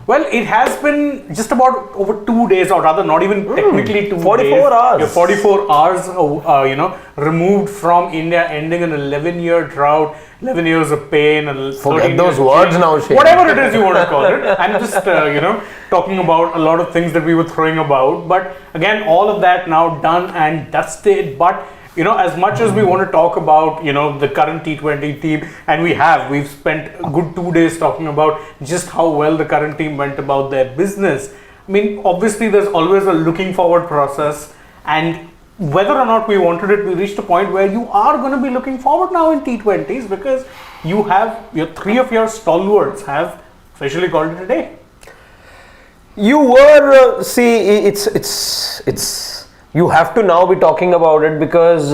Well, it has been just about over 2 days, or rather, not even technically 2 44 days. hours. Yeah, 44 hours, removed from India, ending an 11-year drought, 11 years of pain, and Forget those words now, Shane. whatever it is you want to call it. I'm just, talking about a lot of things that we were throwing about. But again, all of that now done and dusted. But as much as we want to talk about, the current T20 team, and we've spent a good 2 days talking about just how well the current team went about their business. I mean, obviously, there's always a looking forward process, and whether or not we wanted it, we reached a point where you are going to be looking forward now in T20s because you have three of your stalwarts have officially called it a day. You were, it's. You have to now be talking about it because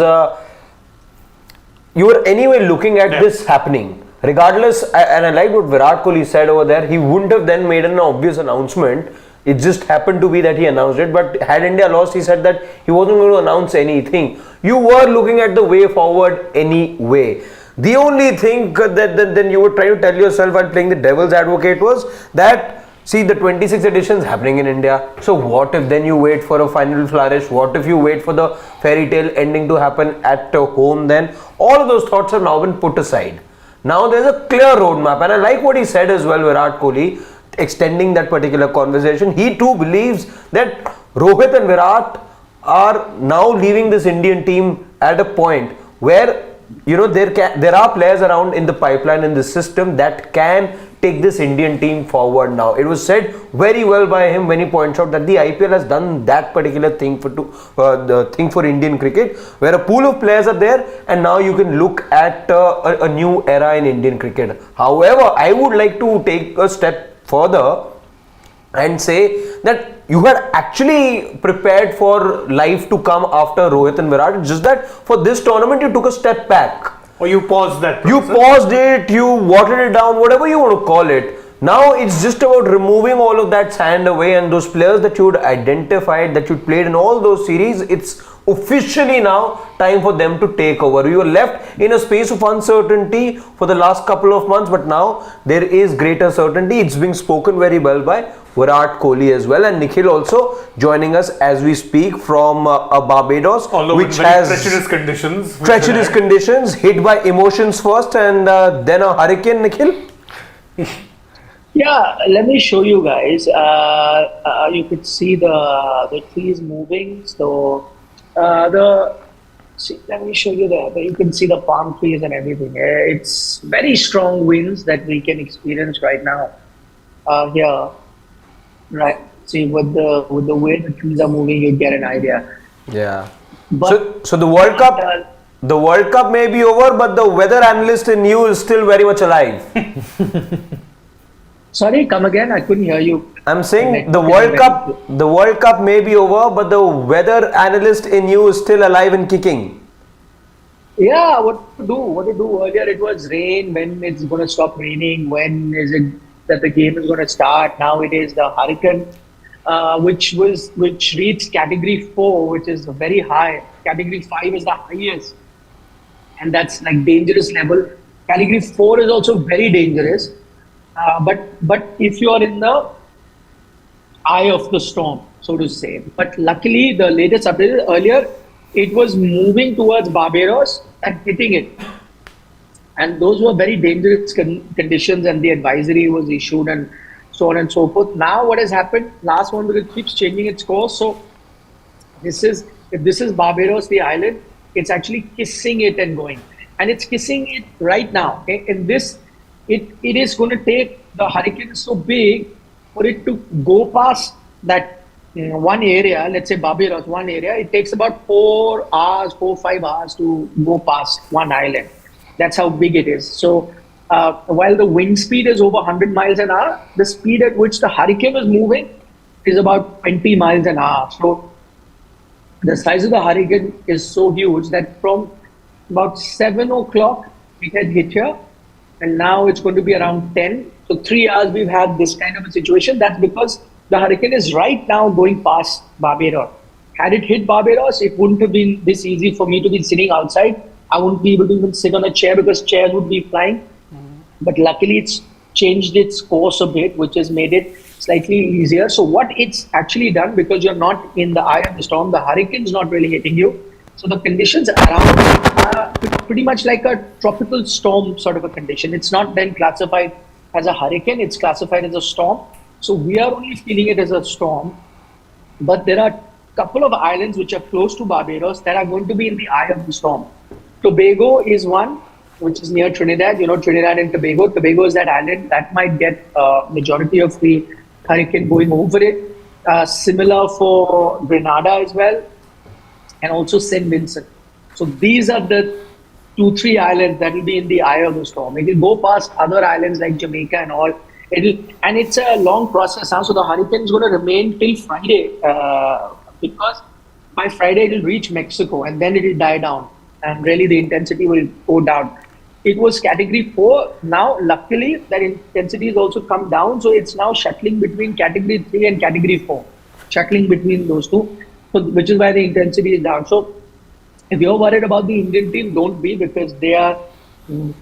you were anyway looking at this happening. Regardless, and I like what Virat Kohli said over there, he wouldn't have then made an obvious announcement. It just happened to be that he announced it. But had India lost, he said that he wasn't going to announce anything. You were looking at the way forward anyway. The only thing that then you were trying to tell yourself while playing the devil's advocate was that, see, the 26 edition is happening in India. So what if then you wait for a final flourish? What if you wait for the fairy tale ending to happen at home then? All of those thoughts have now been put aside. Now there's a clear roadmap, and I like what he said as well, Virat Kohli, extending that particular conversation. He too believes that Rohit and Virat are now leaving this Indian team at a point where there are players around in the pipeline in the system that can take this Indian team forward now. It was said very well by him when he points out that the IPL has done that particular thing for Indian cricket, where a pool of players are there, and now you can look at a new era in Indian cricket. However, I would like to take a step further and say that you had actually prepared for life to come after Rohit and Virat. It's just that for this tournament you took a step back. Or you paused that process. You paused it, you watered it down, whatever you want to call it. Now it's just about removing all of that sand away, and those players that you had identified, that you played in all those series, it's officially now time for them to take over. You were left in a space of uncertainty for the last couple of months, but now there is greater certainty. It's being spoken very well by Virat Kohli as well, and Nikhil also joining us as we speak from Barbados, although which has treacherous conditions, hit by emotions first and then a hurricane. Nikhil? Yeah, let me show you guys. You could see the trees moving. So let me show you there. You can see the palm trees and everything. It's very strong winds that we can experience right now here. Right. See, with the way the trees are moving, you get an idea. Yeah. But so the World Cup may be over, but the weather analyst in you is still very much alive. Sorry, come again. I couldn't hear you. I'm saying the World Cup may be over, but the weather analyst in you is still alive and kicking. Yeah, what to do? Earlier it was rain. When it's going to stop raining? When is it that the game is going to start? Now it is the hurricane, which reached category 4, which is very high. Category 5 is the highest, and that's like dangerous level. Category 4 is also very dangerous. But if you are in the eye of the storm, so to say. But luckily, the latest update earlier, it was moving towards Barbados and hitting it. And those were very dangerous conditions, and the advisory was issued and so on and so forth. Now what has happened, last one, because it keeps changing its course. So if this is Barbados, the island, it's actually kissing it and going. And it's kissing it right now. Okay? In this, it is going to take, the hurricane is so big, for it to go past that one area, let's say Barbados, one area, it takes about 4 or 5 hours to go past one island. That's how big it is. So while the wind speed is over 100 miles an hour, the speed at which the hurricane is moving is about 20 miles an hour. So the size of the hurricane is so huge that from about 7 o'clock it had hit here, and now it's going to be around 10. So 3 hours we've had this kind of a situation. That's because the hurricane is right now going past Barbados. Had it hit Barbados, it wouldn't have been this easy for me to be sitting outside. I wouldn't be able to even sit on a chair because chairs would be flying. But luckily it's changed its course a bit, which has made it slightly easier. So what it's actually done, because you're not in the eye of the storm, the hurricane's not really hitting you. So the conditions around are pretty much like a tropical storm sort of a condition. It's not then classified as a hurricane, it's classified as a storm. So we are only feeling it as a storm. But there are a couple of islands which are close to Barbados that are going to be in the eye of the storm. Tobago is one, which is near Trinidad. You know, Trinidad and Tobago. Tobago is that island that might get majority of the hurricane going over it. Similar for Grenada as well, and also St. Vincent. So these are the 2-3 islands that will be in the eye of the storm. It will go past other islands like Jamaica and all. And it's a long process now. So the hurricane is going to remain till Friday, because by Friday it will reach Mexico and then it will die down. And really the intensity will go down. It was category 4. Now, luckily, that intensity has also come down. So it's now shuttling between category 3 and category 4. Shuttling between those two, so, which is why the intensity is down. So if you're worried about the Indian team, don't be, because they are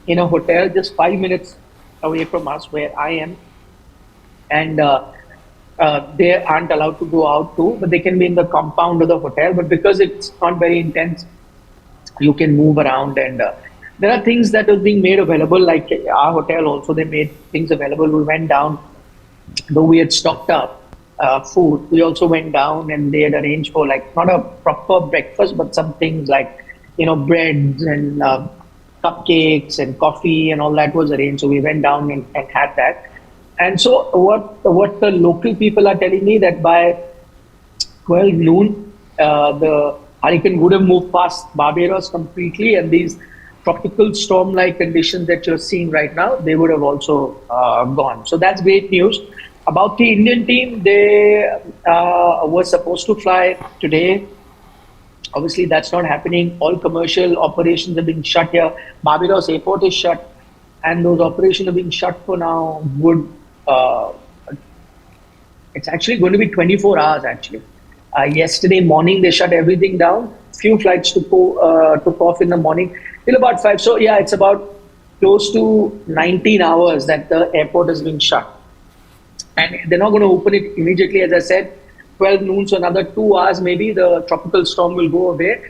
in a hotel just 5 minutes away from us where I am. And they aren't allowed to go out too, but they can be in the compound of the hotel. But because it's not very intense, you can move around, and there are things that are being made available, like our hotel also, they made things available. We went down, though we had stocked up food, we also went down and they had arranged for, like, not a proper breakfast, but some things like, you know, breads and cupcakes and coffee and all that was arranged. So we went down and had that. And so what the local people are telling me, that by 12 noon, the hurricane would have moved past Barbados completely, and these tropical storm-like conditions that you're seeing right now, they would have also gone. So that's great news. About the Indian team, they were supposed to fly today. Obviously, that's not happening. All commercial operations have been shut here. Barbados airport is shut, and those operations have been shut for now. It's actually going to be 24 hours, actually. Yesterday morning, they shut everything down. Few flights took off in the morning till about 5. So yeah, it's about close to 19 hours that the airport has been shut. And they're not going to open it immediately. As I said, 12 noon, so another 2 hours, maybe the tropical storm will go away.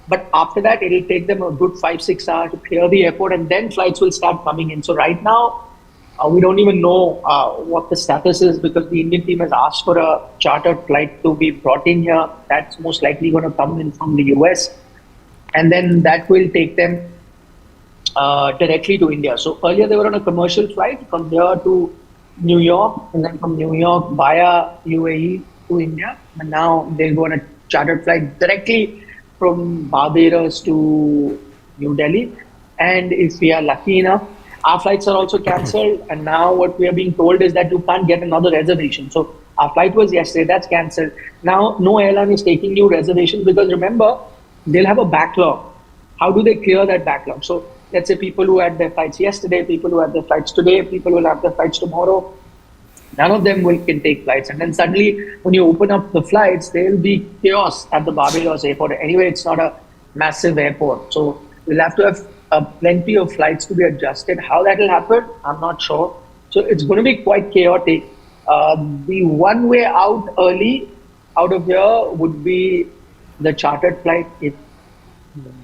But after that, it'll take them a good 5-6 hours to clear the airport, and then flights will start coming in. So right now, we don't even know what the status is, because the Indian team has asked for a chartered flight to be brought in here. That's most likely going to come in from the US. And then that will take them directly to India. So earlier they were on a commercial flight from here to New York, and then from New York via UAE to India. And now they'll go on a chartered flight directly from Barbados to New Delhi. And if we are lucky enough, our flights are also cancelled, and now what we are being told is that you can't get another reservation. So our flight was yesterday, that's cancelled. Now no airline is taking new reservations, because remember, they'll have a backlog. How do they clear that backlog? So let's say people who had their flights yesterday, people who had their flights today, people will have their flights tomorrow. None of them can take flights. And then suddenly, when you open up the flights, there will be chaos at the Barbados airport. Anyway, it's not a massive airport. So we'll have to have plenty of flights to be adjusted. How that will happen, I'm not sure. So it's going to be quite chaotic. The one way out early out of here would be the chartered flight. If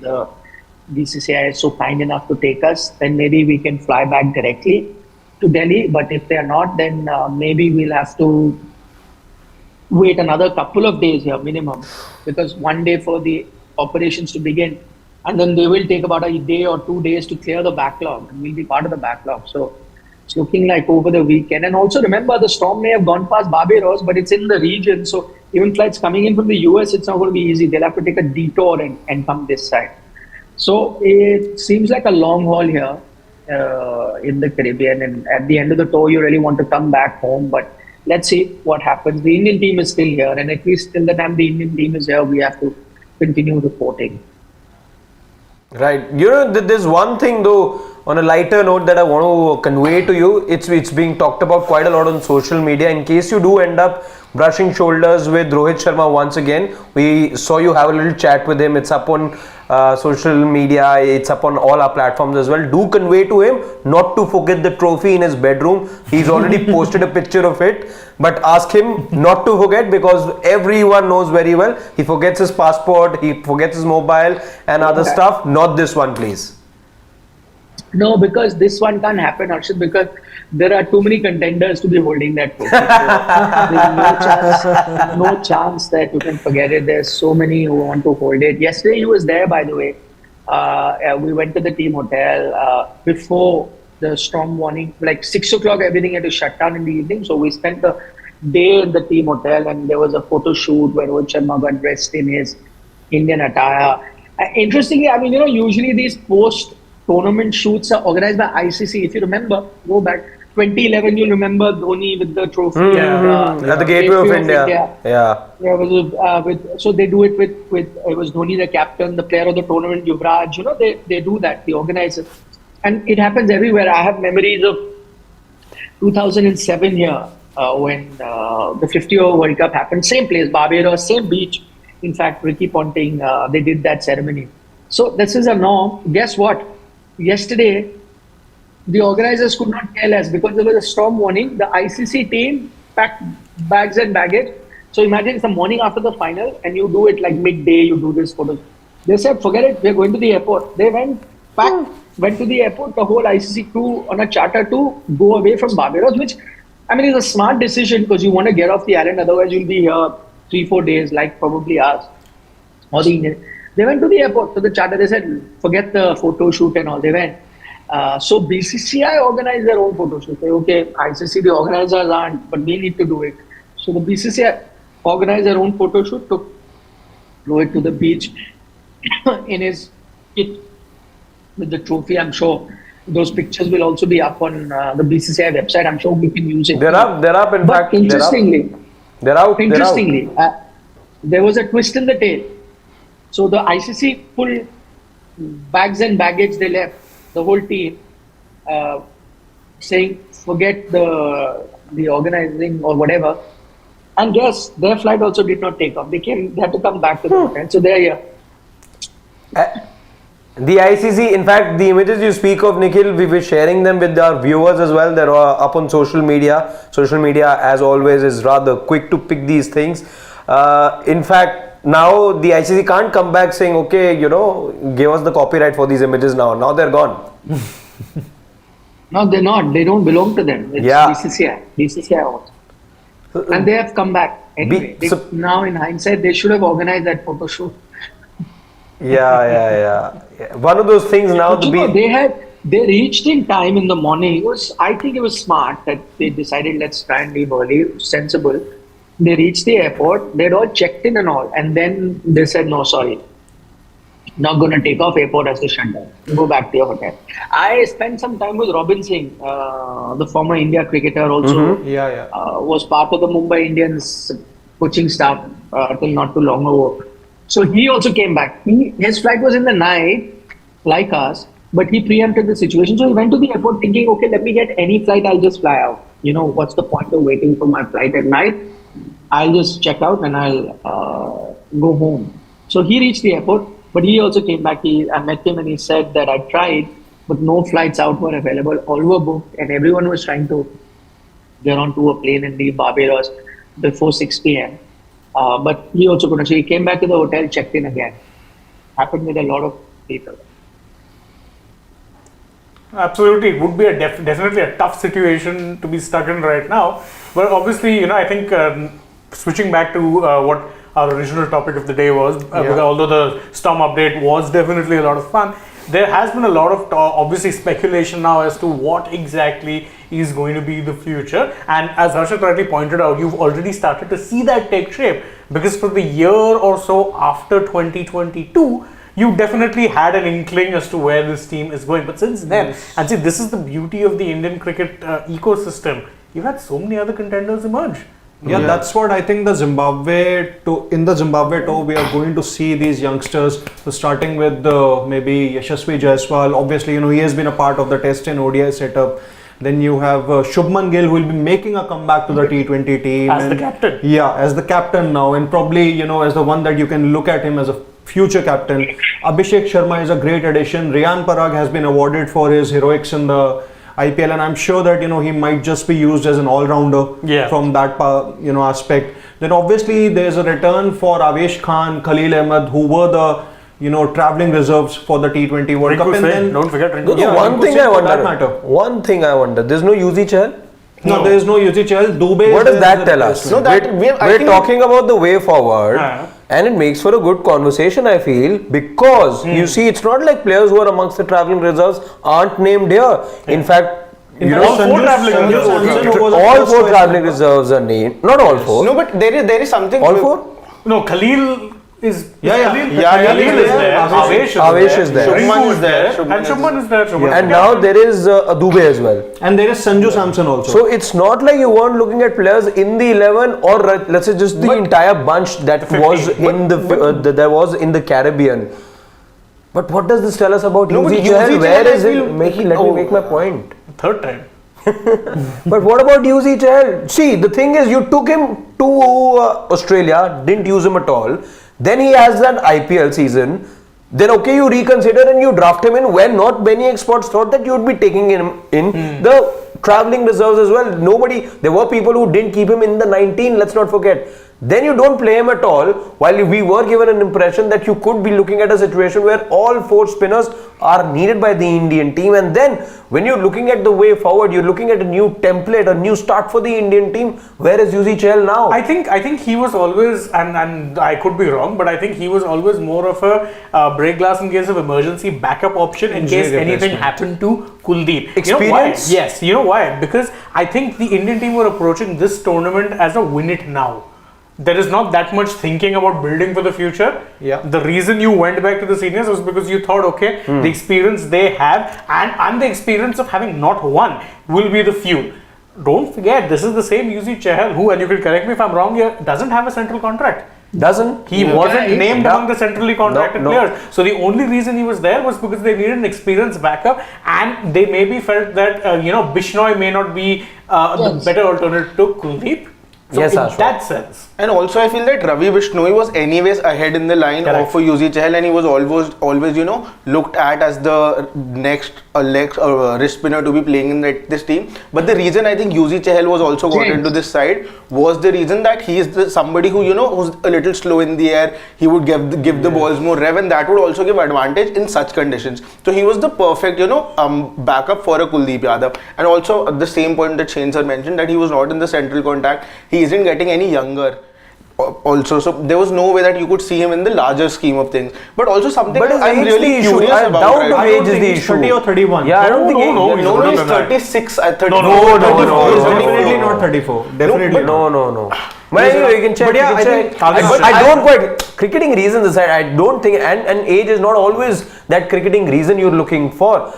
the BCCI is so kind enough to take us, then maybe we can fly back directly to Delhi. But if they are not, then maybe we'll have to wait another couple of days here minimum, because one day for the operations to begin, and then they will take about a day or 2 days to clear the backlog, and we'll be part of the backlog. So it's looking like over the weekend. And also remember, the storm may have gone past Barbados, but it's in the region. So even flights coming in from the US, it's not going to be easy. They'll have to take a detour and come this side. So it seems like a long haul here in the Caribbean. And at the end of the tour, you really want to come back home. But let's see what happens. The Indian team is still here. And at least till the time the Indian team is here, we have to continue reporting. Right. You know, there's one thing though, on a lighter note, that I want to convey to you. It's being talked about quite a lot on social media. In case you do end up brushing shoulders with Rohit Sharma once again, we saw you have a little chat with him. It's up on social media. It's up on all our platforms as well. Do convey to him not to forget the trophy in his bedroom. He's already posted a picture of it. But ask him not to forget, because everyone knows very well he forgets his passport, he forgets his mobile and other stuff. Not this one, please. No, because this one can't happen, Arshad, because there are too many contenders to be holding that trophy. There's no chance that you can forget it. There's so many who want to hold it. Yesterday he was there, by the way. We went to the team hotel before the storm warning, like 6 o'clock, everything had to shut down in the evening. So we spent the day in the team hotel, and there was a photo shoot where Rohit Sharma got dressed in his Indian attire. Interestingly, I mean, usually these post-tournament shoots are organized by ICC. If you remember, go back 2011, you'll remember Dhoni with the trophy at the Gateway of India. So they do it with it was Dhoni the captain, the player of the tournament, Yuvraj. They do that. The organizers. And it happens everywhere. I have memories of 2007 here when the 50-over World Cup happened. Same place, Barbados, same beach. In fact, Ricky Ponting, they did that ceremony. So this is a norm. Guess what? Yesterday, the organizers could not tell us because there was a storm warning. The ICC team packed bags and baggage. So imagine it's the morning after the final and you do it like midday, you do this photo. They said, forget it, we're going to the airport. They went to the airport, the whole ICC crew on a charter to go away from Barbados, which, I mean, is a smart decision because you want to get off the island. Otherwise, you'll be here 3-4 days, like probably us or the Indians. They went to the airport, to the charter. They said, forget the photo shoot and all. They went. So BCCI organized their own photo shoot. They, okay, ICC, the organizers aren't, but we need to do it. So the BCCI organized their own photo shoot, took Rohit to the beach in his kit with the trophy. I'm sure those pictures will also be up on the BCCI website. I'm sure we can use it. They're up. In fact, interestingly, they're out. There was a twist in the tale. So the ICC pulled bags and baggage. They left the whole team, saying forget the organizing or whatever. And guess their flight also did not take off. They had to come back to the hotel. So they're here. The ICC, in fact, the images you speak of, Nikhil, we were sharing them with our viewers as well. They're up on social media. Social media, as always, is rather quick to pick these things. In fact, now the ICC can't come back saying, okay, give us the copyright for these images now. Now they're gone. No, they're not. They don't belong to them. It's BCCI. BCCI owns. And they have come back. Anyway, now in hindsight, they should have organized that photo shoot. Yeah. One of those things now. They reached in time in the morning. I think it was smart that they decided let's try and leave early. Sensible. They reached the airport. They'd all checked in and all, and then they said, "No, sorry, not going to take off. Airport has to shut down. Go back to your hotel." I spent some time with Robin Singh, the former India cricketer, also. Was part of the Mumbai Indians coaching staff till not too long ago. So he also came back. His flight was in the night, like us, but he preempted the situation. So he went to the airport thinking, okay, let me get any flight, I'll just fly out. What's the point of waiting for my flight at night? I'll just check out and I'll go home. So he reached the airport, but he also came back. I met him and he said that I tried, but no flights out were available. All were booked and everyone was trying to get onto a plane and leave Barbados before 6 p.m. But he also couldn't. So he came back to the hotel, checked in again. Happened with a lot of people. Absolutely, it would be definitely a tough situation to be stuck in right now. But obviously, I think switching back to what our original topic of the day was, because although the storm update was definitely a lot of fun, there has been a lot of obviously speculation now as to what exactly is going to be the future. And as Harshit rightly pointed out, you've already started to see that take shape, because for the year or so after 2022, you definitely had an inkling as to where this team is going. But since then, and see, this is the beauty of the Indian cricket ecosystem. You've had so many other contenders emerge. Yeah, that's what I think in the Zimbabwe tour, we are going to see these youngsters. So starting with maybe Yashasvi Jaiswal. Obviously, he has been a part of the Test and ODI setup. Then you have Shubman Gill, who will be making a comeback to the T20 team. As the captain. Yeah, as the captain now. And probably, as the one that you can look at him as a future captain. Abhishek Sharma is a great addition. Riyan Parag has been awarded for his heroics in the IPL, and I'm sure that he might just be used as an all-rounder from that aspect. Then obviously there's a return for Avesh Khan, Khalil Ahmed, who were the travelling reserves for the T20 World Cup. And then don't forget Rinku. One thing I wonder. There's no Yuzi Chahal. No, there is no Yuzi Chahal. Dubey. What does that tell us? No, that we're talking about the way forward, and it makes for a good conversation, I feel, because you see, it's not like players who are amongst the travelling reserves aren't named here. In fact, all four travelling reserves are named. Not all four. No, but there is something. All four? No, Khalil is. Khalil is there. Avesh is there. Rinku is there. And Shubman is there. And now there is Dubey as well. And there is Sanju Samson also. So it's not like you weren't looking at players in the 11 or let's say just the entire bunch that was in the Caribbean. But what does this tell us about Yuzi Chahal? Where is it? Let me make my point. Third time. But what about Yuzi Chahal? See, the thing is, you took him to Australia, didn't use him at all. Then he has that IPL season. Then okay, you reconsider and you draft him in when not many experts thought that you would be taking him in the travelling reserves as well. There were people who didn't keep him in the 19, let's not forget. Then you don't play him at all, while we were given an impression that you could be looking at a situation where all four spinners are needed by the Indian team. And then when you're looking at the way forward, you're looking at a new template, a new start for the Indian team. Where is Yuzi Chahal now? I think he was always, and I could be wrong, but I think he was always more of a break glass in case of emergency backup option in case anything happened to Kuldeep. Experience? You know why? Yes, you know why? Because I think the Indian team were approaching this tournament as a win it now. There is not that much thinking about building for the future. Yeah. The reason you went back to the seniors was because you thought, okay, the experience they have and the experience of having not won will be the fuel. Don't forget, this is the same Yuzi Chahal who, and you can correct me if I'm wrong here, doesn't have a central contract. He wasn't named among the centrally contracted players. So the only reason he was there was because they needed an experienced backup, and they maybe felt that Bishnoi may not be the better alternative to Kuldeep. So in that sense. And also I feel that Ravi Bishnoi was anyways ahead in the line of Yuzi Chahal, and he was always looked at as the next wrist spinner to be playing in this team. But the reason I think Yuzi Chahal was also got into this side was the reason that he is somebody who who's a little slow in the air. He would give the balls more rev, and that would also give advantage in such conditions. So he was the perfect backup for a Kuldeep Yadav. And also at the same point that Shane sir mentioned, that he was not in the central contact. He isn't getting any younger also, so there was no way that you could see him in the larger scheme of things. But also something that I'm really curious about. I don't think age is the issue. 30 or 31. Yeah, I don't think no, he's 36. 34. No, definitely not 34. Definitely no. But anyway, you can check. But yeah, I think I don't quite. Cricketing reasons aside, I don't think, and age is not always that cricketing reason you're looking for.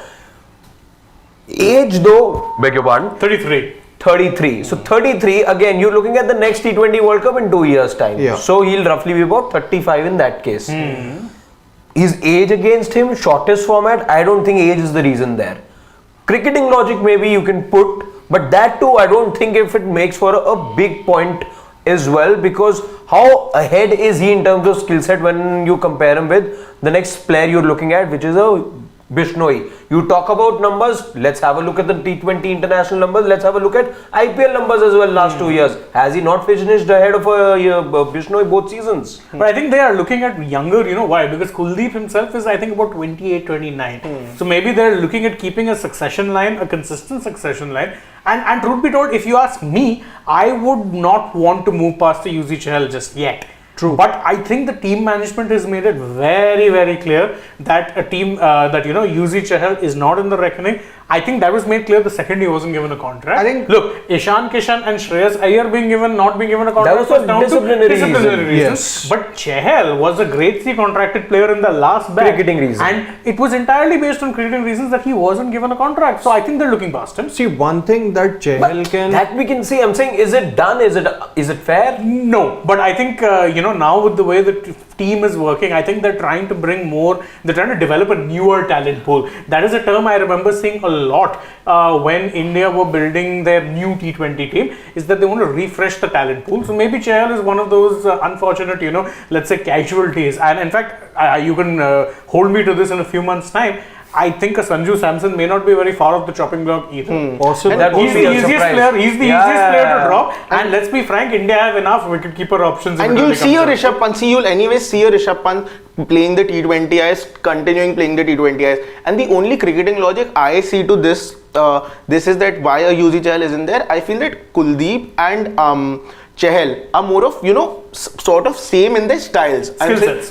Age though, beg your pardon? 33. So 33, again, you're looking at the next T20 World Cup in 2 years' time. Yeah. So he'll roughly be about 35 in that case. His age against him, shortest format, I don't think age is the reason there. Cricketing logic maybe you can put, but that too I don't think if it makes for a big point as well, because how ahead is he in terms of skill set when you compare him with the next player you're looking at, which is a Bishnoi. You talk about numbers, let's have a look at the T20 international numbers, let's have a look at IPL numbers as well last 2 years. Has he not finished ahead of Bishnoi both seasons? But I think they are looking at younger, why? Because Kuldeep himself is I think about 28, 29. So maybe they're looking at keeping a succession line, a consistent succession line. And truth be told, if you ask me, I would not want to move past the Yuzi Chahal just yet. True. But I think the team management has made it very, very clear that a team Yuzi Chahal is not in the reckoning. I think that was made clear the second he wasn't given a contract. I think look, Ishan Kishan and Shreyas Iyer not being given a contract that was for disciplinary reasons. Yes. But Chahal was a grade C contracted player in the last batch. Cricketing reason. And it was entirely based on cricketing reasons that he wasn't given a contract. So I think they're looking past him. See, one thing that Chahal can... That we can see. I'm saying, is it done? Is it fair? No. But I think, now with the way the team is working, I think they're trying to bring more, they're trying to develop a newer talent pool. That is a term I remember seeing a lot when India were building their new T20 team, is that they want to refresh the talent pool. So maybe Chahal is one of those unfortunate, let's say casualties. And in fact, you can hold me to this in a few months' time. I think a Sanju Samson may not be very far off the chopping block either. Possible. That would He's be the a easiest surprise. player. He's the Yeah. easiest player to drop. And let's be frank, India have enough wicketkeeper options. if And it you'll really see a comes down. Rishabh Pant. You'll anyways see a Rishabh Pant playing the T20Is, continuing playing the T20Is. And the only cricketing logic I see to this, this is that why a UZ Chahal isn't there. I feel that Kuldeep and Chahal are more of, sort of same in their styles.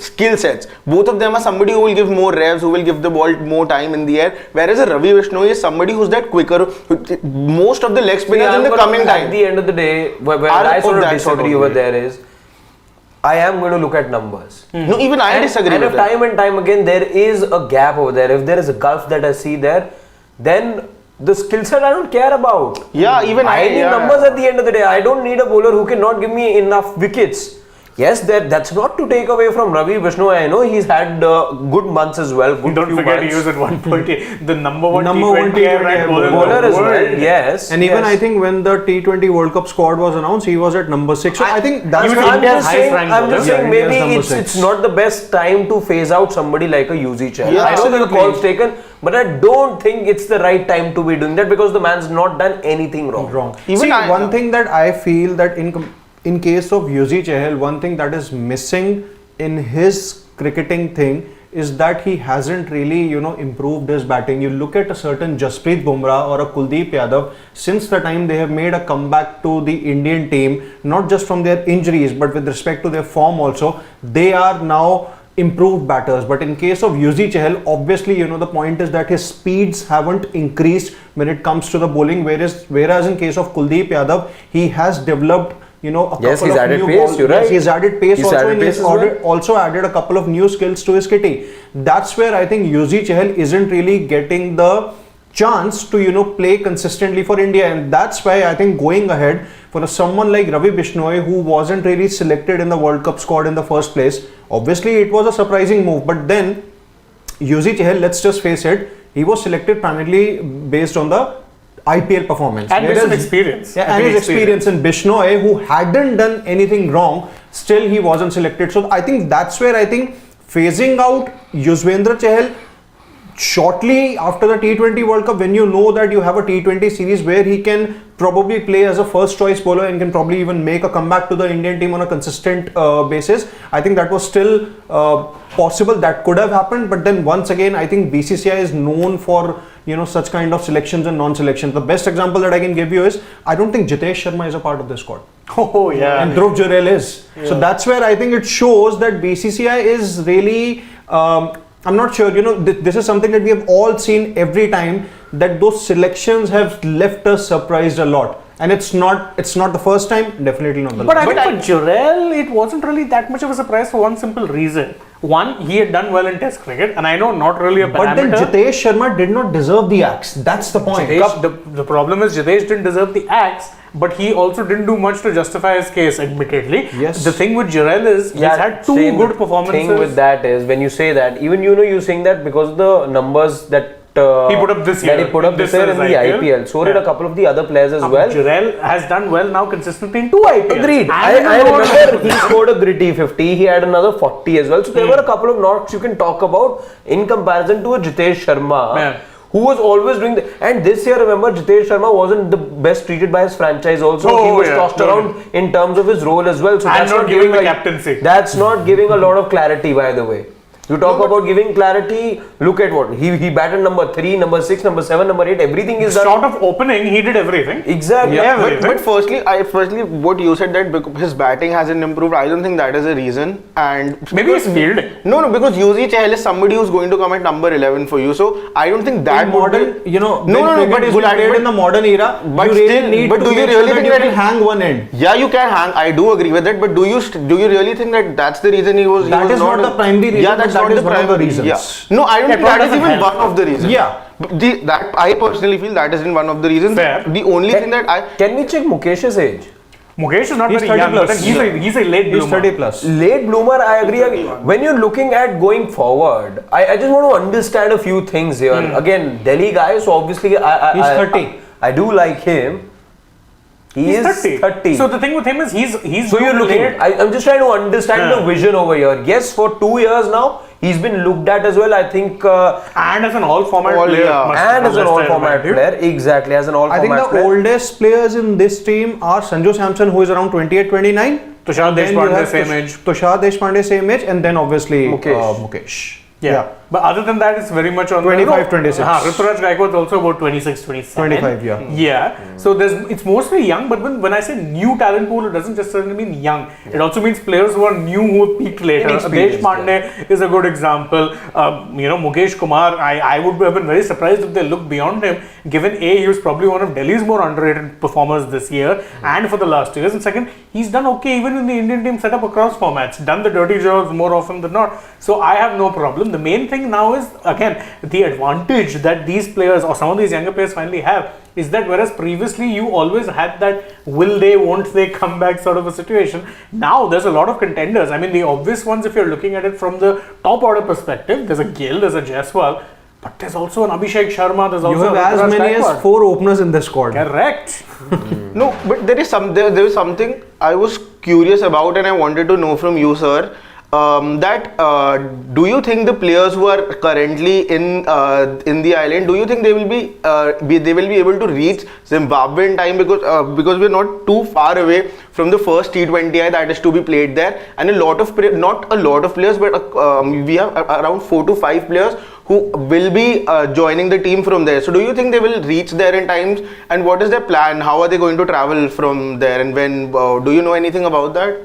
Skill sets. Both of them are somebody who will give more revs, who will give the ball more time in the air. Whereas a Ravi Bishnoi is somebody who's that quicker. Most of the leg spinners in the coming time. At the end of the day, where Are I of sort of that sort disagree of over way. there is, I am going to look at numbers. No, even I disagree And with if that. time and time again there is a gap over there, if there is a gulf that I see there, then the skill set I don't care about. Yeah, even I need yeah. numbers at the end of the day. I don't need a bowler who cannot give me enough wickets. Yes, that's not to take away from Ravi Bishnoi. I know he's had good months as well. Good Don't few forget, months. he was at one point the number one Number T20 one right T20 bowler in the bowler as well. world. Yes. And even yes. I think when the T20 World Cup squad was announced, he was at number 6. So I think that's He was why- India's I'm just highest saying, ranked I'm just bowler. saying Yeah, India's maybe number it's six. not the best time to phase out somebody like a UZ Chahal. Yeah, I know the absolutely. call's taken, but I don't think it's the right time to be doing that because the man's not done anything wrong. wrong. Even See, I- one thing that I feel that in case of UZ Chahal, one thing that is missing in his cricketing thing is that he hasn't really, improved his batting. You look at a certain Jasprit Bumrah or a Kuldeep Yadav, since the time they have made a comeback to the Indian team, not just from their injuries, but with respect to their form also, they are now improved batters. But in case of UZ Chahal, obviously, the point is that his speeds haven't increased when it comes to the bowling, whereas in case of Kuldeep Yadav, he has developed a Yes, couple he's of added new pace, balls. you're Yes, right. he's added pace He's also, added and pace he's as well. also added a couple of new skills to his kitty. That's where I think UZ Chahal isn't really getting the chance to play consistently for India, and that's why I think going ahead for someone like Ravi Bishnoi, who wasn't really selected in the World Cup squad in the first place, obviously it was a surprising move. But then UZ Chahal, let's just face it, he was selected primarily based on the IPL performance And with some Whereas- experience. yeah, and his experience in Bishnoi, who hadn't done anything wrong, still he wasn't selected. So I think that's where I think phasing out Yuzvendra Chahal shortly after the T20 World Cup, when you know that you have a T20 series where he can probably play as a first choice bowler and can probably even make a comeback to the Indian team on a consistent basis, I think that was still possible. That could have happened. But then once again, I think BCCI is known for such kind of selections and non-selections. The best example that I can give you is, I don't think Jitesh Sharma is a part of this squad. Oh, yeah. And Dhruv Jurel is. So that's where I think it shows that BCCI is really, I'm not sure, this is something that we have all seen every time, that those selections have left us surprised a lot. And it's not the first time, definitely not the But last. I think for Jurel, it wasn't really that much of a surprise for one simple reason. One, he had done well in Test cricket, and I know not really a parameter. But then Jitesh Sharma did not deserve the axe. That's the point. The problem is Jadeja didn't deserve the axe, but he also didn't do much to justify his case, admittedly. Yes. The thing with Jurel is he's had two same good performances. thing with that is when you say that, even you're saying that because of the numbers that He put up this that year. he put up this This year in is the IPL. IPL. So did Yeah. a couple of the other players as well. Jurel has done well now consistently in two IPLs. Agreed. I remember he scored a gritty 50. He had another 40 as well. So there were a couple of knocks you can talk about in comparison to a Jitesh Sharma. Yeah. Who was always doing and this year, remember, Jitesh Sharma wasn't the best treated by his franchise also. Oh, he was yeah. tossed around in terms of his role as well. So And that's not not giving giving the a- captaincy. That's not giving a lot of clarity, by the way. You talk about giving clarity, look at what he batted number 3, number 6, number 7, number 8, everything is done. Short of opening, he did everything. Exactly. Yeah, But firstly, what you said that his batting hasn't improved, I don't think that is a reason. And Maybe he's fielding. No, because UZ Chahal is somebody who's going to come at number 11 for you. So I don't think that in would modern, be, but it's played in the modern era. But you really still- need but to do you make really sure think that you that can hang one end. yeah, you can hang. I do agree with that. But do you really think that that's the reason he was? That is not the primary reason, Yeah, but that's that not is the one of the primary reasons. Yeah. No, I don't think that is doesn't even help. one of the reasons. Yeah. That I personally feel that isn't one of the reasons. Fair. The only thing that I Can we check Mukesh's age? Mukesh is not He's very 30 young, plus. but then he's a late He's bloomer. 30 plus. Late bloomer, I agree. When you're looking at going forward, I just want to understand a few things here. Again, Delhi guy, so obviously He's 30. I do like him. He's 30. So the thing with him is he's So you're looking. late. I'm just trying to understand the vision over here. Yes, for 2 years now, he's been looked at as well. I think. And as an all-format All, player. yeah. And as an all-format player, exactly, as an I all-format think the player. oldest players in this team are Sanju Samson, who is around 28, 29. Tushar Then you Deshpande, have same age. Tushar Deshpande, same age, and then obviously Mukesh. Mukesh. Yeah. But other than that, it's very much on 25, 26. Rituraj Gaikwad is also about 26, 27. 25, yeah. Yeah. So it's mostly young, but when I say new talent pool, it doesn't just necessarily mean young. It also means players who are new, who peaked later. Inexperienced, Deshpande is a good example. Mukesh Kumar, I would have been very surprised if they looked beyond him, given A, he was probably one of Delhi's more underrated performers this year and for the last 2 years. And second, he's done okay even in the Indian team setup across formats, done the dirty jobs more often than not. So I have no problem. The main thing now is, again, the advantage that these players or some of these younger players finally have is that whereas previously you always had that will they, won't they come back sort of a situation, now there's a lot of contenders. I mean, the obvious ones, if you're looking at it from the top order perspective, there's a Gill, there's a Jaiswal, but there's also an Abhishek Sharma, there's You also have as Rituraj many as Gaikwad. 4 openers in the squad. Correct. No, but there is something I was curious about, and I wanted to know from you, sir. Do you think the players who are currently in the island, do you think they will be able to reach Zimbabwe in time, because we're not too far away from the first T20I that is to be played there, and not a lot of players, but we have around 4 to 5 players who will be joining the team from there. So do you think they will reach there in times, and what is their plan? How are they going to travel from there, and when? Do you know anything about that?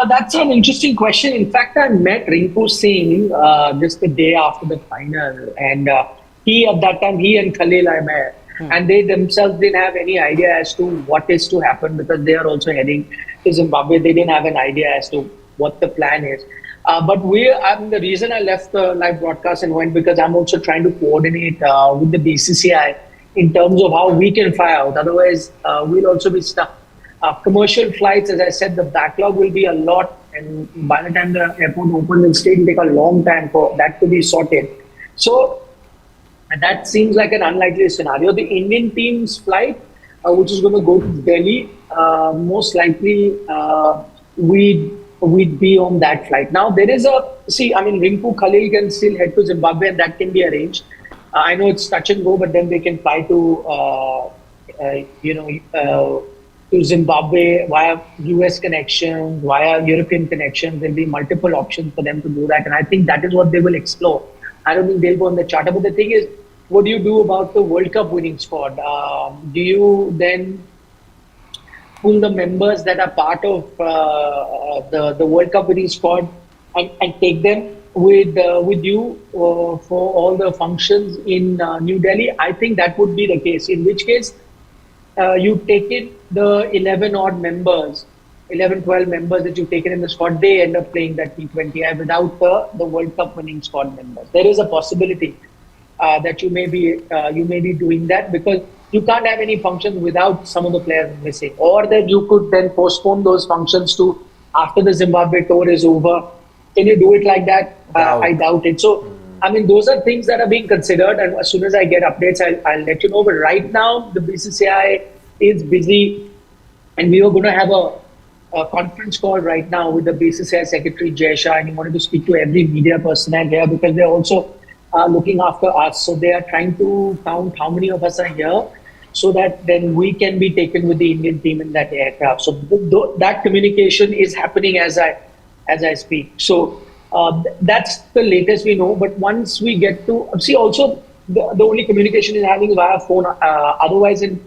That's an interesting question. In fact, I met Rinku Singh just the day after the final, and he at that time, he and Khalil I met, and they themselves didn't have any idea as to what is to happen, because they are also heading to Zimbabwe. They didn't have an idea as to what the plan is. But the reason I left the live broadcast and went, because I'm also trying to coordinate with the BCCI in terms of how we can fly out. Otherwise, we'll also be stuck. Commercial flights, as I said, the backlog will be a lot, and by the time the airport opens, it'll take a long time for that to be sorted. So that seems like an unlikely scenario. The Indian team's flight, which is going to go to Delhi, most likely we'd be on that flight. Now there is Rinku, Khalil can still head to Zimbabwe, and that can be arranged. I know it's touch and go, but then they can fly to to Zimbabwe via US connections, via European connections. There'll be multiple options for them to do that. And I think that is what they will explore. I don't think they'll go on the charter. But the thing is, what do you do about the World Cup winning squad? Do you then pull the members that are part of the World Cup winning squad and take them with you for all the functions in New Delhi? I think that would be the case. In which case, you take it, the 11 odd members, 11, 12 members that you've taken in the squad, they end up playing that T20I without the World Cup winning squad members. There is a possibility that you may be doing that, because you can't have any functions without some of the players missing, or that you could then postpone those functions to after the Zimbabwe tour is over. Can you do it like that? I doubt it. So, I mean, those are things that are being considered, and as soon as I get updates, I'll let you know. But right now, the BCCI is busy, and we are going to have a conference call right now with the BCCI Secretary Jadeja, and he wanted to speak to every media personnel here, because they're also looking after us. So they are trying to count how many of us are here, so that then we can be taken with the Indian team in that aircraft. So that communication is happening as I speak. So that's the latest we know. But once we get to also the only communication is having via phone. Otherwise, in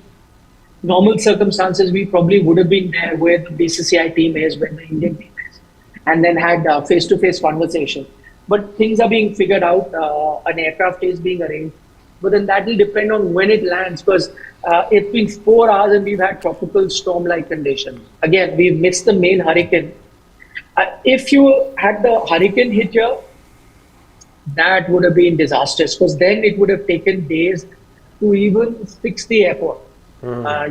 normal circumstances, we probably would have been there where the BCCI team is, where the Indian team is, and then had face-to-face conversation. But things are being figured out. An aircraft is being arranged. But then that will depend on when it lands, because it's been 4 hours and we've had tropical storm-like conditions. Again, we've missed the main hurricane. If you had the hurricane hit here, that would have been disastrous, because then it would have taken days to even fix the airport.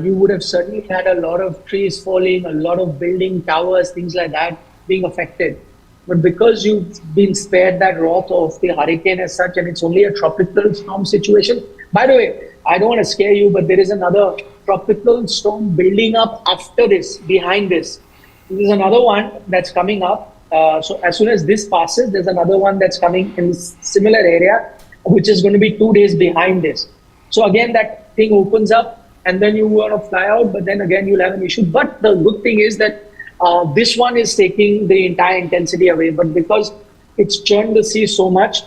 you would have certainly had a lot of trees falling, a lot of building towers, things like that being affected. But because you've been spared that wrath of the hurricane as such, and it's only a tropical storm situation. By the way, I don't want to scare you, but there is another tropical storm building up after this, behind this. There's another one that's coming up. So as soon as this passes, there's another one that's coming in similar area, which is going to be 2 days behind this. So again, that thing opens up, and then you want to fly out, but then again, you'll have an issue. But the good thing is that this one is taking the entire intensity away, but because it's churned the sea so much,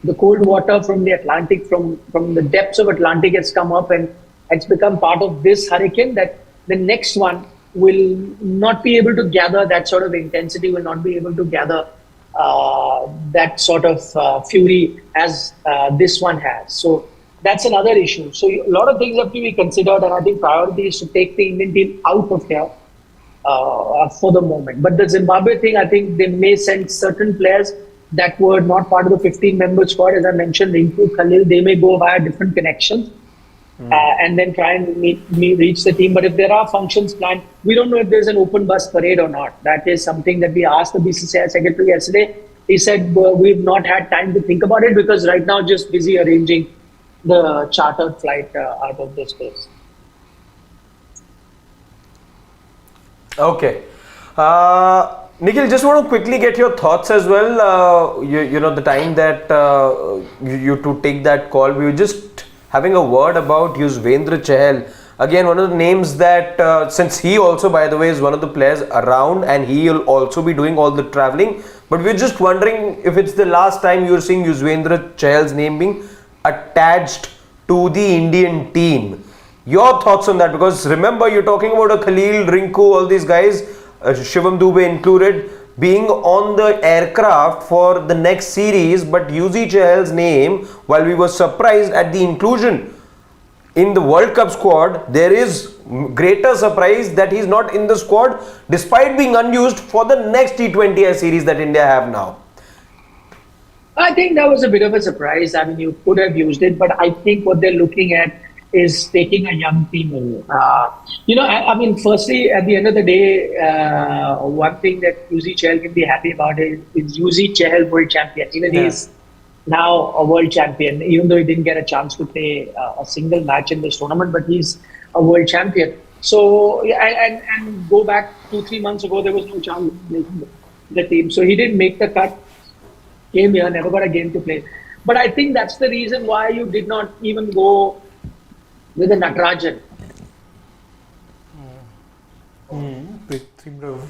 the cold water from the Atlantic, from the depths of Atlantic has come up, and it's become part of this hurricane, that the next one will not be able to gather that sort of intensity, will not be able to gather that sort of fury as this one has. So that's another issue. So a lot of things have to be considered, and I think priority is to take the Indian team out of here for the moment. But the Zimbabwe thing, I think they may send certain players that were not part of the 15-member squad. As I mentioned, Rinku, Khalil, they may go via different connections and then try and reach the team. But if there are functions planned, we don't know if there's an open bus parade or not. That is something that we asked the BCCI secretary yesterday. He said, we've not had time to think about it because right now just busy arranging the chartered flight out of this place. Okay. Nikhil, just want to quickly get your thoughts as well. You know, the time that you to take that call, we were just having a word about Yuzvendra Chahal. Again, one of the names that, since he also, by the way, is one of the players around and he will also be doing all the travelling. But we're just wondering if it's the last time you're seeing Yuzvendra Chahal's name being attached to the Indian team. Your thoughts on that? Because remember, you're talking about a Khalil, Rinku, all these guys, Shivam Dubey included, being on the aircraft for the next series, but Yuzi Chahal's name, while we were surprised at the inclusion in the World Cup squad, there is greater surprise that he's not in the squad despite being unused for the next T20I series that India have now. I think that was a bit of a surprise. I mean, you could have used it, but I think what they're looking at is taking a young team away. I mean, firstly, at the end of the day, one thing that Yuzi Chahal can be happy about is Yuzi Chahal world champion. Even he is now a world champion, even though he didn't get a chance to play a single match in this tournament, but he's a world champion. So, and go back 2-3 months ago, there was no chance of making the team. So he didn't make the cut, came here, never got a game to play. But I think that's the reason why you did not even go with a Natarajan. We seem to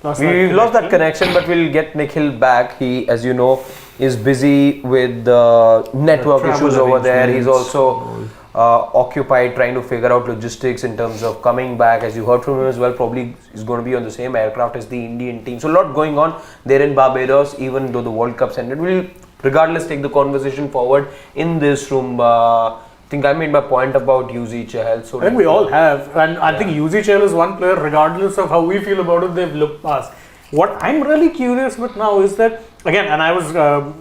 have We lost that connection, but we'll get Nikhil back. He, as you know, is busy with network issues over there. He's also occupied trying to figure out logistics in terms of coming back. As you heard from him as well, probably is going to be on the same aircraft as the Indian team. So a lot going on there in Barbados, even though the World Cup's ended. We'll regardless take the conversation forward in this room. I think I made my point about Yuzi Chahal. So I think we all have, and I think Yuzi Chahal is one player, regardless of how we feel about it, they've looked past. What I'm really curious with now is that, again, and I was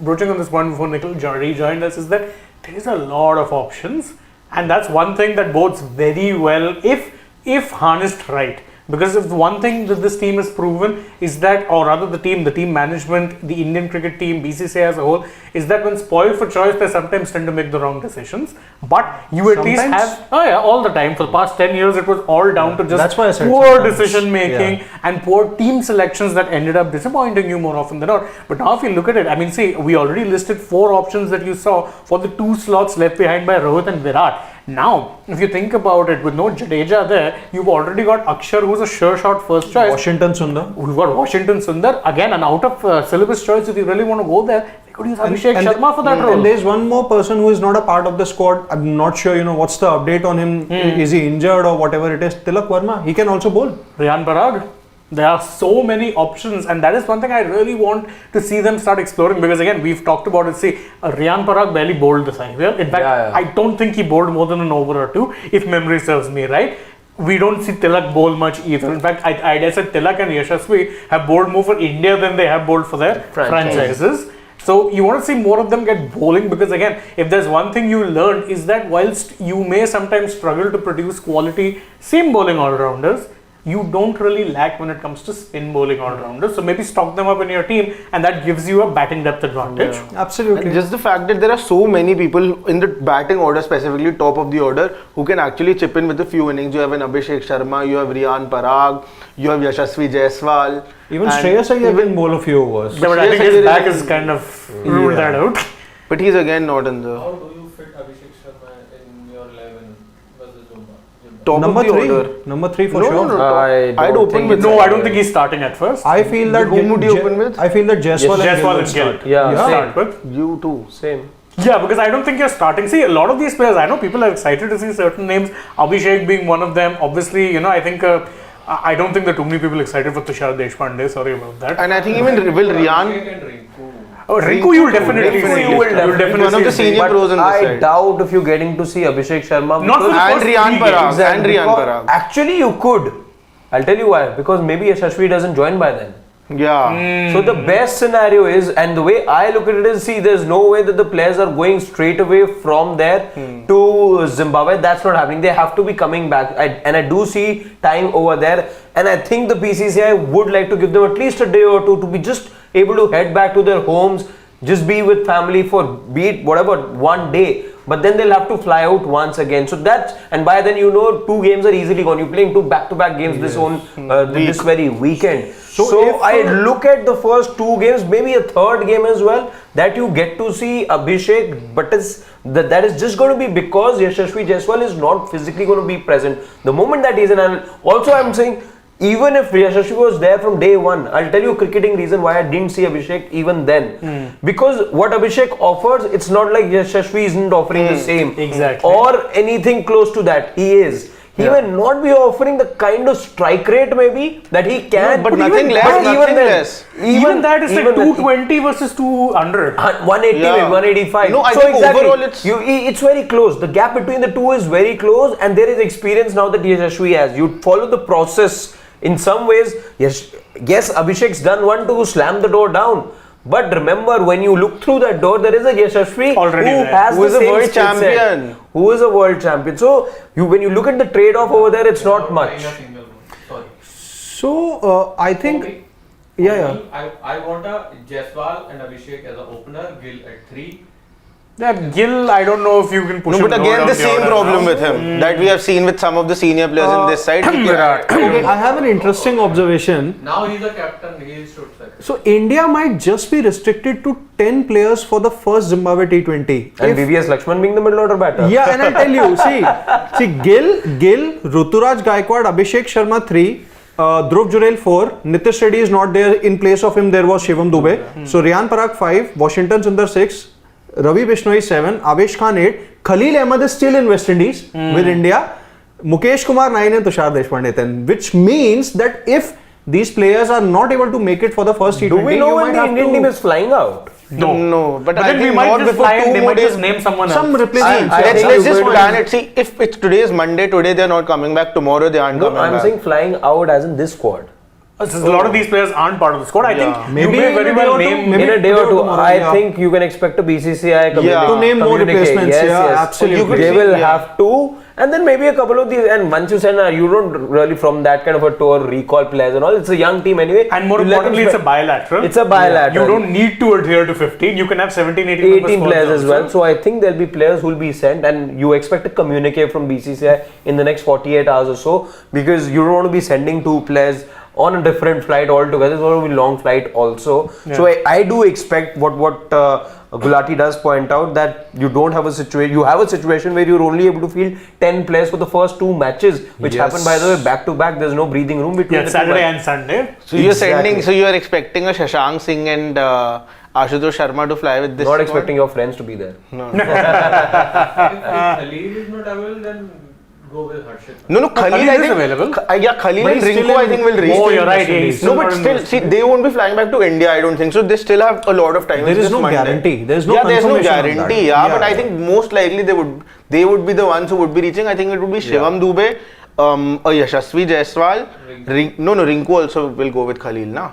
broaching on this point before Nikhil rejoined us, is that there is a lot of options, and that's one thing that bodes very well if harnessed right. Because if one thing that this team has proven is that, or rather the team management, the Indian cricket team, BCCI as a whole, is that when spoiled for choice, they sometimes tend to make the wrong decisions. But you at least have, all the time. For the past 10 years, it was all down to just poor decision making and poor team selections that ended up disappointing you more often than not. But now if you look at it, I mean, see, we already listed 4 options that you saw for the 2 slots left behind by Rohit and Virat. Now, if you think about it, with no Jadeja there, you've already got Akshar, who's a sure shot first choice. Washington Sundar. We've got Washington Sundar, again an out of syllabus choice. If you really want to go there, they could use Abhishek Sharma for that role. And there's one more person who is not a part of the squad. I'm not sure, what's the update on him. Is he injured or whatever it is? Tilak Verma, he can also bowl. Riyan Parag. There are so many options, and that is one thing I really want to see them start exploring, because again, we've talked about it. See, Riyan Parag barely bowled this IPL. In fact, I don't think he bowled more than an over or 2, if memory serves me right. We don't see Tilak bowl much either. In fact, I dare say Tilak and Yashasvi have bowled more for India than they have bowled for their franchises. So you want to see more of them get bowling, because again, if there's one thing you learned is that whilst you may sometimes struggle to produce quality seam bowling all-rounders, you don't really lack when it comes to spin bowling all-rounders. So maybe stock them up in your team, and that gives you a batting depth advantage. Absolutely. And just the fact that there are so many people in the batting order, specifically top of the order, who can actually chip in with a few innings. You have an Abhishek Sharma, you have Riyan Parag, you have Yashasvi Jaiswal. Even and Shreyas Iyer can bowl a few overs. Yeah, but I think Shreyas his Iyer back is- is kind of ruled that out. But he's again not in the How do you fit Abhishek Sharma in your 11 versus Zimbabwe? top Number of the three. order. Number 3 for No, sure. no, no. I I'd don't open think with it's- No, I don't think he's starting at first. I feel that Whom would you open with? I feel that Jaiswal Jaiswal and Gill will and Gill. start. Yeah, Yeah. same. Start with. You too. Same. Yeah, because I don't think you're starting. See, a lot of these players, I know people are excited to see certain names, Abhishek being one of them. Obviously, I think I don't think there are too many people excited for Tushar Deshpande. Sorry about that. And I think even will Riyan. Abhishek and Rinku. Oh, Rinku, you'll definitely see. You will You'll definitely One of the see. senior But pros on this I side. doubt if you're getting to see Abhishek Sharma. Not for because- the And first Riyan three Parag. games. And Riyan because Parag. Actually, you could. I'll tell you why. Because maybe Yashasvi doesn't join by then. Yeah. So the best scenario is, and the way I look at it is, see, there's no way that the players are going straight away from there to Zimbabwe. That's not happening. They have to be coming back, and I do see time over there. And I think the BCCI would like to give them at least a day or two to be just able to head back to their homes, just be with family for be it whatever one day. But then they'll have to fly out once again. So that's, and by then 2 games are easily gone. You're playing 2 back-to-back games this very weekend. So I look at the first 2 games, maybe a third game as well, that you get to see Abhishek, but that is just going to be because Yashasvi Jaiswal is not physically going to be present. The moment that he's in, and also I'm saying, even if Yashasvi was there from day one, I'll tell you a cricketing reason why I didn't see Abhishek even then. Because what Abhishek offers, it's not like Yashasvi isn't offering the same. Exactly. Or anything close to that. He is. He may not be offering the kind of strike rate maybe that he can. No, but nothing even, less, but nothing even then, less. Even that is like even then- 220 versus 200. 180, Yeah. maybe 185. No, I so think exactly, overall it's- it's very close. The gap between the two is very close, and there is experience now that Yashasvi has. You follow the process in some ways. Yes, Abhishek's done one to slam the door down. But remember, when you look through that door, there is a Yashasvi Already who there. has Who the is a same world skill set, champion. who is a world champion. So when you look at the trade-off over there, it's not much. Playing a single one. Sorry. So I think, For me, yeah. I want a Jaiswal and Abhishek as an opener, Gill at 3. Yeah, Gill, I don't know if you can push No, him but lower again, down the same order problem now. with him that we have seen with some of the senior players in this side. Virat. Okay, I have an interesting observation. Now he's a captain, he should second. So India might just be restricted to 10 players for the first Zimbabwe T20. And If- VVS Lakshman being the middle order batter. Yeah, and I'll tell you, see, Gill, Ruturaj Gaikwad, Abhishek Sharma 3, Dhruv Jurel 4, Nitish Reddy is not there. In place of him, there was Shivam Dubey. So Riyan Parag 5, Washington Sundar 6, Ravi Bishnoi 7, Avesh Khan 8, Khalil Ahmed is still in West Indies with India, Mukesh Kumar 9 and Tushar Deshpande 10, which means that if these players are not able to make it for the first T20, Do we know you when might the have Indian to team is flying out? No, but I then we think might not just before fly, 2 they more might days. just name someone some else. replacements. I Let's think just you're going plan to- it. See, if it's today is Monday, today they're not coming back. Tomorrow they aren't No, coming I'm back. saying flying out as in this squad. Since a lot of these players aren't part of the squad, I think you Maybe may in very a day well or two, name. maybe In a day or two, tomorrow, I yeah. think you can expect a BCCI Yeah. To name more communicate. replacements, Yes, yeah, yes. absolutely. They will Yeah. have to, and then maybe a couple of these. And once you send, you don't really from that kind of a tour recall players and all. It's a young team anyway. And more You let them importantly, it's a spe- bilateral. It's a bilateral. You don't need to adhere to 15. You can have 17, 18, 18 players as well. So I think there'll be players who will be sent, and you expect a communique from BCCI in the next 48 hours or so, because you don't want to be sending 2 players on a different flight altogether. It's going to be long flight also. So I do expect what Gulati does point out, that you don't have a situation. You have a situation where you're only able to field 10 players for the first 2 matches, which happen by the way back to back. There's no breathing room between Yeah, the Saturday 2 and Sunday. So you're Exactly. so you are expecting a Shashank Singh and Ashutosh Sharma to fly with this. Not squad? expecting your friends to be there. If Khalil is not available, then go with Harshit. No, Khalil, Khalil I is think, available. Yeah, Khalil But and he's still Rinku, I in- think will reach. Oh, the you're right. West Yeah, Indies. he's No, still but not in still, the see, they won't be flying back to India, I don't think. So they still have a lot of time. There It's is just no Monday. guarantee. There is no Yeah, there's no confirmation on guarantee. that. Yeah, but I think most likely they would be the ones who would be reaching. I think it would be Shivam Dubey, a Yashasvi Jaiswal. Rinku also will go with Khalil, na?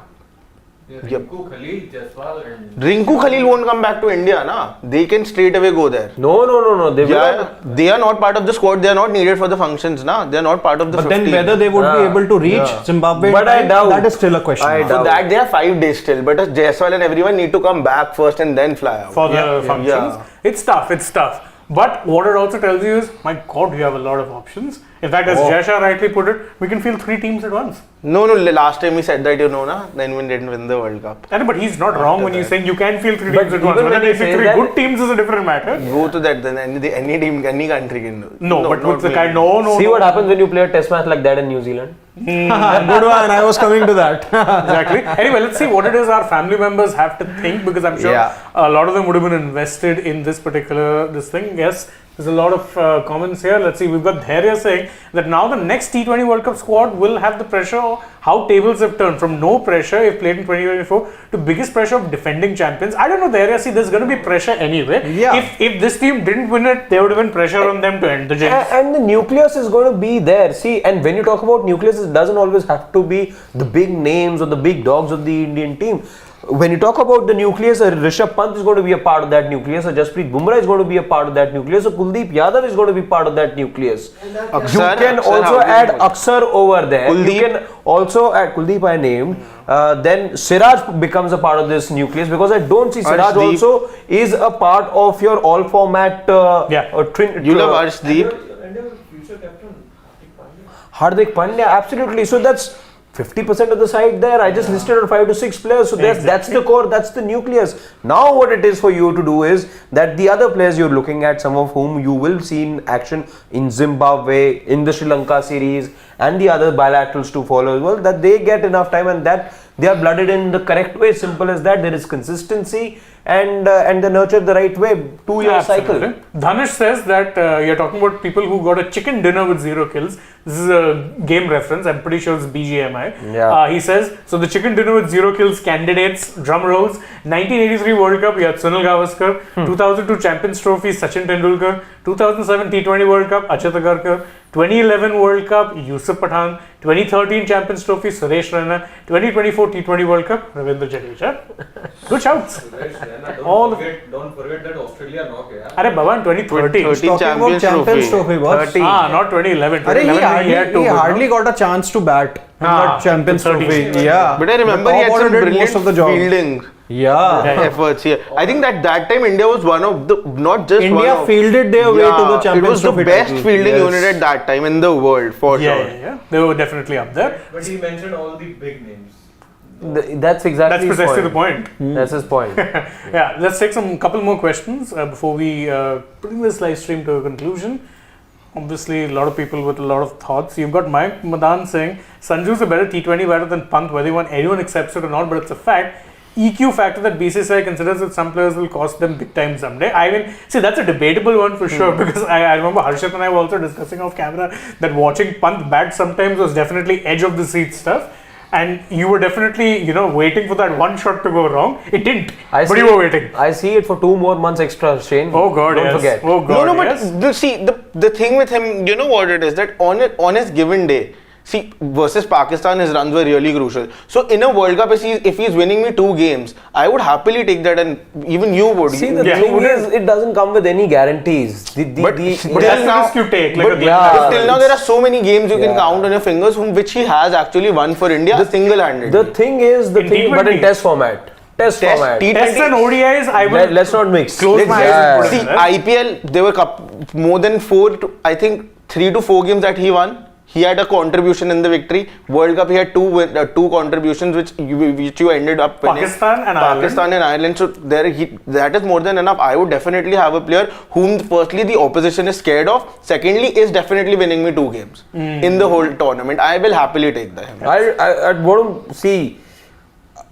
Rinku, Khalil, Jaiswal and Rinku Khalil won't come back to India, na? They can straight away go there. No. They will Yeah, not. they are not part of the squad. They are not needed for the functions, na? They are not part of the But 15. then whether they would be able to reach Zimbabwe, But I doubt. that is still a question. I mark. doubt. So that they are 5 days still, but Jaiswal and everyone need to come back first and then fly out. for the functions. Yeah. It's tough. But what it also tells you is, my God, you have a lot of options. In fact, as Jasha rightly put it, we can field 3 teams at once. No, last time he said that, na? Then we didn't win the World Cup. But he's not wrong when he's saying you can field 3 But teams at once. even Whether when they he field says 3 that- good teams is a different matter. Go to that, then any team, any country can do it. No, but not with the me. kind, no. See what happens when you play a test match like that in New Zealand. Good one. I was coming to that. Exactly. Anyway, let's see what it is our family members have to think, because I'm sure a lot of them would have been invested in this thing. Yes, there's a lot of comments here. Let's see. We've got Dhairya saying that now the next T20 World Cup squad will have the pressure of how tables have turned from no pressure if played in 2024 to biggest pressure of defending champions. I don't know, Dhairya. See, there's going to be pressure anyway. Yeah. If this team didn't win it, there would have been pressure on them to end the jinx. And the nucleus is going to be there. See, and when you talk about nucleus, it doesn't always have to be the big names or the big dogs of the Indian team. When you talk about the nucleus, Rishabh Pant is going to be a part of that nucleus, or Jasprit Bumrah is going to be a part of that nucleus, or Kuldeep Yadav is going to be part of that nucleus. You can also add Aksar over there. Kuldeep. You can also add Kuldeep, I named. Then Siraj becomes a part of this nucleus, because I don't see Siraj Arshdeep. also is a part of your all format. You love Arshdeep. India future captain Hardik Pandya, absolutely. So that's 50% of the side there. I just listed out 5 to 6 players. So that's the core, that's the nucleus. Now what it is for you to do is that the other players you're looking at, some of whom you will see in action in Zimbabwe, in the Sri Lanka series, and the other bilaterals to follow as well, that they get enough time and that they are blooded in the correct way. Simple as that. There is consistency and they're nurtured the right way. 2-year cycle. Dhanush says that you're talking about people who got a chicken dinner with 0 kills. This is a game reference. I'm pretty sure it's BGMI. Yeah. He says, so the chicken dinner with 0 kills candidates, drum rolls, 1983 World Cup, you had Sunil Gavaskar, 2002 Champions Trophy, Sachin Tendulkar, 2007 T20 World Cup, Achyut Agarkar, 2011 World Cup, Yusuf Pathan, 2013 Champions Trophy, Suresh Raina, 2024 T20 World Cup, Ravindra Jadeja. Good shouts. don't forget that Australia knock, yeah. Are Baba, in 2013. Talking about Champions Champions Trophy. Trophy, boss. Not 2011. 2011 He hardly got a chance to bat in that Champions 13. Trophy. Yeah. But I remember The he had top some order did brilliant most of the job. fielding Yeah. efforts here. I think that time India was one of the, not just one India of, fielded their way to the Champions It was the Trophy best title. fielding Yes. unit at that time in the world, for sure. Yeah. They were definitely up there. But he mentioned all the big names. That's exactly That's precisely the point. That's his point. Yeah, let's take some couple more questions before we bring this live stream to a conclusion. Obviously, a lot of people with a lot of thoughts. You've got Mike Madan saying Sanju's a better T20 batter than Pant, whether anyone accepts it or not, but it's a fact. EQ factor that BCCI considers that some players will cost them big time someday. I mean, see, that's a debatable one for sure, because I remember Harshit and I were also discussing off camera that watching Pant bat sometimes was definitely edge of the seat stuff. And you were definitely, waiting for that one shot to go wrong. It didn't, but you were waiting. I see it for 2 more months extra, Shane. Oh God, Don't yes. forget. Oh God, No, but yes. the thing with him, you know what it is, that on his given day, see, versus Pakistan, his runs were really crucial. So in a World Cup, if he's winning me 2 games, I would happily take that, and even you would. See, the Yeah. thing is, it doesn't come with any guarantees. But That's till the now, risk you take. Like but, a yeah. till now, there are so many games you can Yeah. count on your fingers, which he has actually won for India single-handedly. The thing is, In but in T20. test format. Test format. T20. Tests and ODIs, I will Let's not mix. close my eyes and put it See, in there. IPL, there were more than 3 to 4 games that he won. He had a contribution in the victory. World Cup, he had two contributions, which you ended up winning. Pakistan and Ireland. So that is more than enough. I would definitely have a player whom, firstly, the opposition is scared of. Secondly, is definitely winning me 2 games in the whole tournament. I will happily take that. I want to see.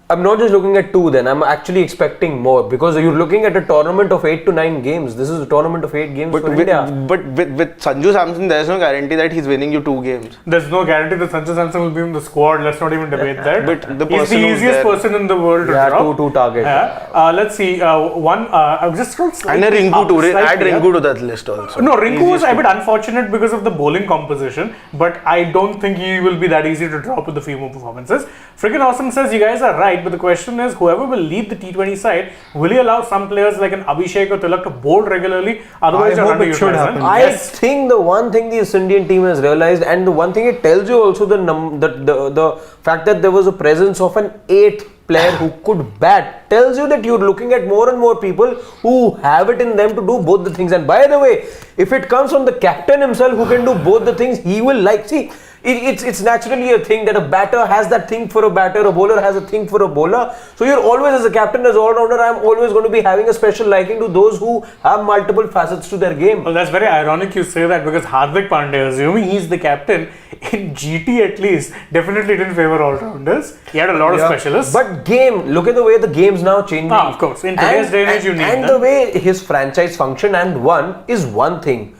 I'm not just looking at 2 then, I'm actually expecting more, because you're looking at a tournament of 8 to 9 games. This is a tournament of 8 games But for with India. Sanju Samson, there is no guarantee that he's winning you 2 games. There's no guarantee that Sanju Samson will be in the squad. Let's not even debate that. But the He's person the who's easiest there- person in the world to Yeah, drop. two target. Yeah. Let's see. I'll just scroll And slightly a Rinku up, too. Add slightly up. Rinku to that list also. No, Rinku was Easiest a bit unfortunate because of the bowling composition, but I don't think he will be that easy to drop with a few more performances. Freaking Awesome says, you guys are right. right, but the question is, whoever will lead the T20 side, will he allow some players like an Abhishek or Tilak to bowl regularly? Otherwise, I you're hope it should underutilized, happen. huh? I think the one thing this Indian team has realized, and the one thing it tells you also, the fact that there was a presence of an 8th player who could bat, tells you that you're looking at more and more people who have it in them to do both the things. And by the way, if it comes from the captain himself who can do both the things, he will see. It's naturally a thing that a batter has that thing for a batter, a bowler has a thing for a bowler. So you're always, as a captain, as all-rounder, I'm always going to be having a special liking to those who have multiple facets to their game. Well, that's very ironic you say that, because Hardik Pandya, assuming he's the captain, in GT at least, definitely didn't favor all-rounders. He had a lot of specialists. But look at the way the game's now changing. Of course, in today's day and age, you need and that. the way his franchise functioned and won is one thing.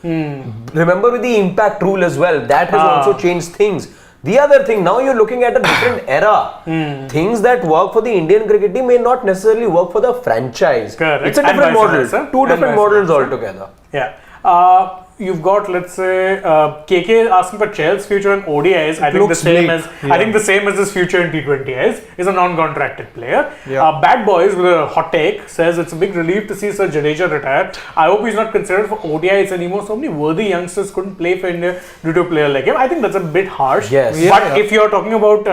Remember with the impact rule as well, that has also changed things. The other thing, now you're looking at a different era. Things that work for the Indian cricket team may not necessarily work for the franchise. Correct. It's a And different vice model. versa. Two And different vice models versa. altogether. Yeah. You've got, let's say, KK asking for Chel's future in ODIs. I think the looks same bleak. as I think the same as his future in T20Is. Is a non-contracted player. Yeah. Bad Boys with a hot take says it's a big relief to see Sir Jadeja retire. I hope he's not considered for ODIs anymore. So many worthy youngsters couldn't play for India due to a player like him. I think that's a bit harsh. Yes. But if you're talking about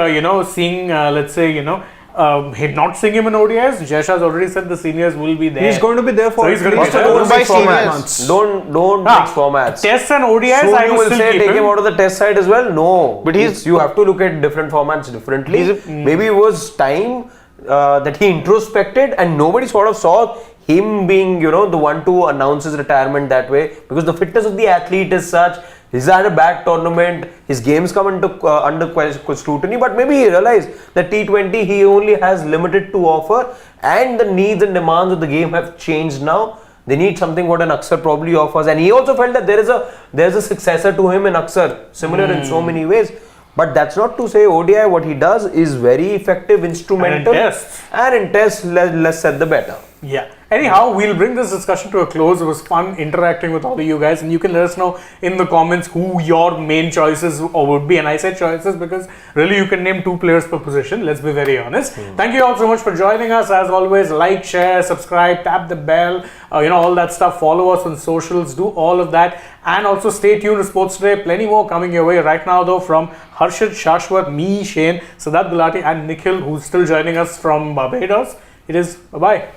seeing, let's say, not seeing him in ODIs, Jesha's already said the seniors will be there. He's going to be there for So he's at going to least be there. another Don't buy 6 or 8 seniors. months. Don't Ah, mix formats. Tests and ODIs, Soon I you will will still say keep take him out of the test side as well. No, But you have to look at different formats differently. Maybe it was time that he introspected, and nobody sort of saw him being the one to announce his retirement that way, because the fitness of the athlete is such. He's had a bad tournament, his games come under scrutiny, but maybe he realized that T20 he only has limited to offer, and the needs and demands of the game have changed now. They need something what an Aksar probably offers, and he also felt that there's a successor to him in Aksar, similar in so many ways. But that's not to say ODI, what he does is very effective, instrumental, And in tests. less said the better. Yeah. Anyhow, we'll bring this discussion to a close. It was fun interacting with all of you guys, and you can let us know in the comments who your main choices would be. And I say choices because really you can name 2 players per position. Let's be very honest. Thank you all so much for joining us. As always, like, share, subscribe, tap the bell, all that stuff. Follow us on socials. Do all of that, and also stay tuned to Sports Today. Plenty more coming your way right now, though. From Harshit, Shashwat, me, Shane, Siddharth Gulati, and Nikhil, who's still joining us from Barbados. It is bye bye.